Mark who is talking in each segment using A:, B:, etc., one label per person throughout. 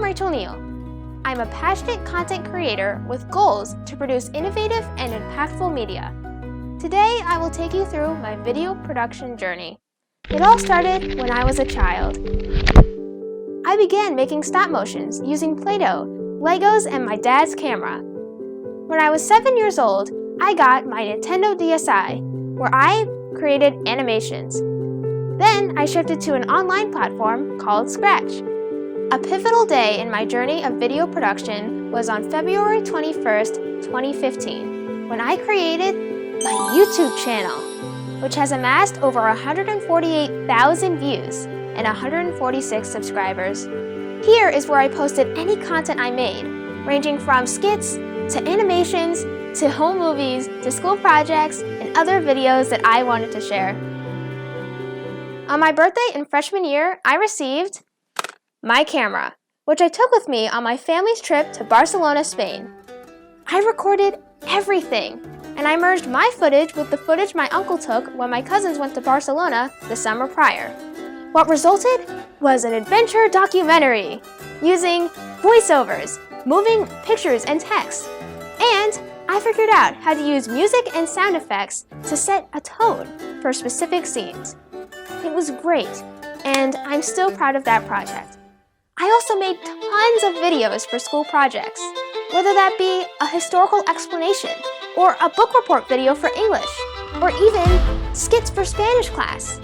A: Rachel Neal. I'm a passionate content creator with goals to produce innovative and impactful media. Today, I will take you through my video production journey. It all started when I was a child. I began making stop motions using Play-Doh, Legos, and my dad's camera. When I was 7 years old, I got my Nintendo DSi, where I created animations. Then I shifted to an online platform called Scratch. A pivotal day in my journey of video production was on February 21st, 2015, when I created my YouTube channel, which has amassed over 148,000 views and 146 subscribers. Here is where I posted any content I made, ranging from skits to animations to home movies to school projects and other videos that I wanted to share. On my birthday in freshman year, I received my camera, which I took with me on my family's trip to Barcelona, Spain. I recorded everything, and I merged my footage with the footage my uncle took when my cousins went to Barcelona the summer prior. What resulted was an adventure documentary using voiceovers, moving pictures and text, and I figured out how to use music and sound effects to set a tone for specific scenes. It was great, and I'm still proud of that project. I also made tons of videos for school projects, whether that be a historical explanation, or a book report video for English, or even skits for Spanish class.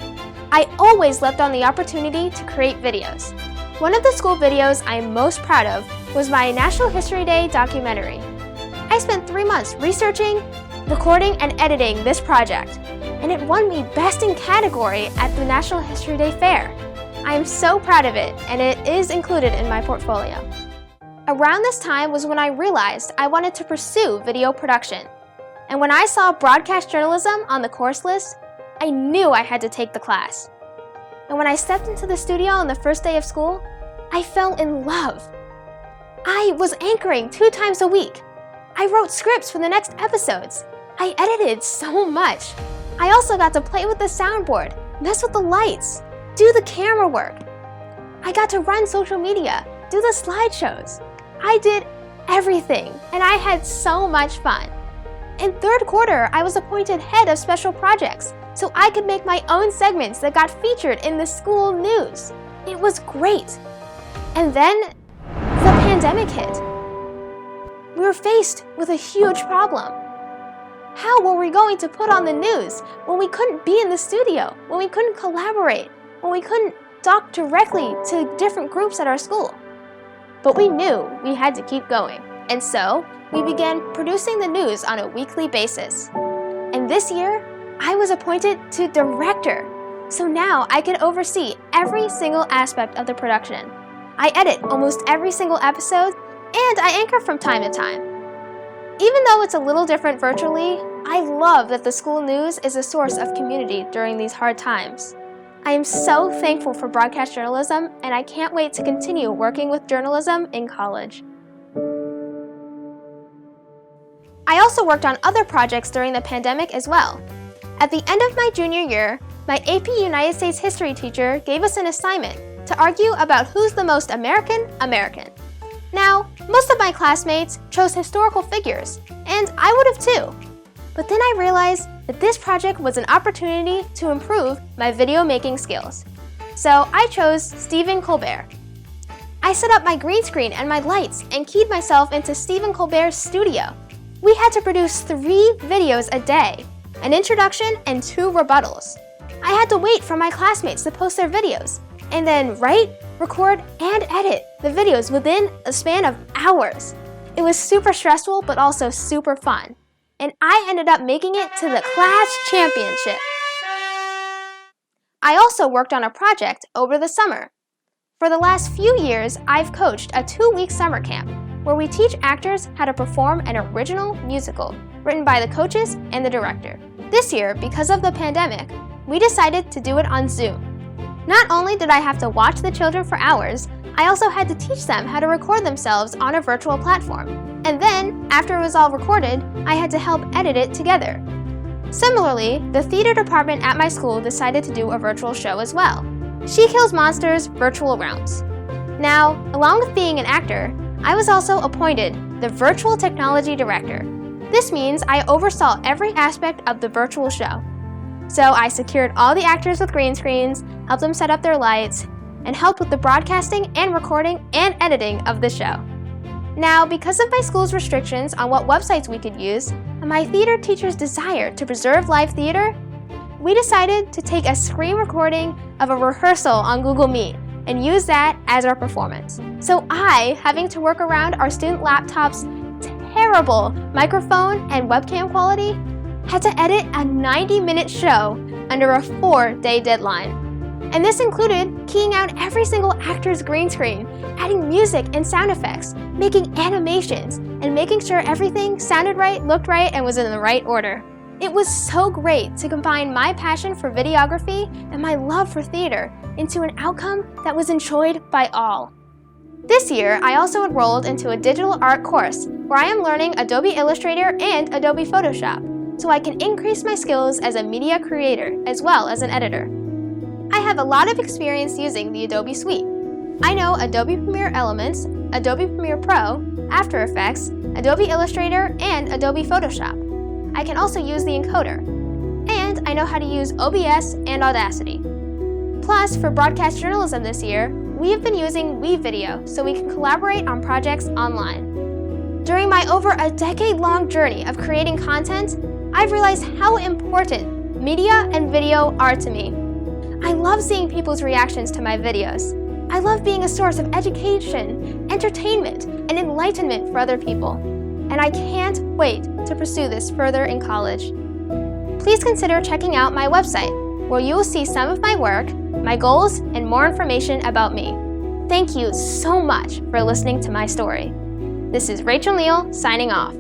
A: I always leapt on the opportunity to create videos. One of the school videos I'm most proud of was my National History Day documentary. I spent 3 months researching, recording, and editing this project, and it won me Best in Category at the National History Day Fair. I am so proud of it, and it is included in my portfolio. Around this time was when I realized I wanted to pursue video production. And when I saw broadcast journalism on the course list, I knew I had to take the class. And when I stepped into the studio on the first day of school, I fell in love. I was anchoring 2 times a week. I wrote scripts for the next episodes. I edited so much. I also got to play with the soundboard, mess with the lights, do the camera work. I got to run social media, do the slideshows. I did everything, and I had so much fun. In 3rd quarter, I was appointed head of special projects, so I could make my own segments that got featured in the school news. It was great. And then, the pandemic hit. We were faced with a huge problem. How were we going to put on the news when we couldn't be in the studio, when we couldn't collaborate, when we couldn't talk directly to different groups at our school? But we knew we had to keep going, and so we began producing the news on a weekly basis. And this year, I was appointed to director, so now I can oversee every single aspect of the production. I edit almost every single episode, and I anchor from time to time. Even though it's a little different virtually, I love that the school news is a source of community during these hard times. I am so thankful for broadcast journalism, and I can't wait to continue working with journalism in college. I also worked on other projects during the pandemic as well. At the end of my junior year, my AP United States history teacher gave us an assignment to argue about who's the most American. Now, most of my classmates chose historical figures, and I would have too. But then I realized that this project was an opportunity to improve my video making skills. So I chose Stephen Colbert. I set up my green screen and my lights and keyed myself into Stephen Colbert's studio. We had to produce 3 videos a day, an introduction and 2 rebuttals. I had to wait for my classmates to post their videos, and then write, record, and edit the videos within a span of hours. It was super stressful, but also super fun. And I ended up making it to the class championship. I also worked on a project over the summer. For the last few years, I've coached a 2-week summer camp where we teach actors how to perform an original musical written by the coaches and the director. This year, because of the pandemic, we decided to do it on Zoom. Not only did I have to watch the children for hours, I also had to teach them how to record themselves on a virtual platform. And then, after it was all recorded, I had to help edit it together. Similarly, the theater department at my school decided to do a virtual show as well. She Kills Monsters Virtual Rounds. Now, along with being an actor, I was also appointed the Virtual Technology Director. This means I oversaw every aspect of the virtual show. So I secured all the actors with green screens, helped them set up their lights, and helped with the broadcasting and recording and editing of the show. Now, because of my school's restrictions on what websites we could use, and my theater teacher's desire to preserve live theater, we decided to take a screen recording of a rehearsal on Google Meet and use that as our performance. So I, having to work around our student laptop's terrible microphone and webcam quality, had to edit a 90-minute show under a 4-day deadline. And this included keying out every single actor's green screen, adding music and sound effects, making animations, and making sure everything sounded right, looked right, and was in the right order. It was so great to combine my passion for videography and my love for theater into an outcome that was enjoyed by all. This year, I also enrolled into a digital art course where I am learning Adobe Illustrator and Adobe Photoshop, so I can increase my skills as a media creator as well as an editor. I have a lot of experience using the Adobe Suite. I know Adobe Premiere Elements, Adobe Premiere Pro, After Effects, Adobe Illustrator, and Adobe Photoshop. I can also use the encoder. And I know how to use OBS and Audacity. Plus, for broadcast journalism this year, we have been using WeVideo so we can collaborate on projects online. During my over a decade-long journey of creating content, I've realized how important media and video are to me. I love seeing people's reactions to my videos. I love being a source of education, entertainment, and enlightenment for other people. And I can't wait to pursue this further in college. Please consider checking out my website, where you will see some of my work, my goals, and more information about me. Thank you so much for listening to my story. This is Rachel Neal signing off.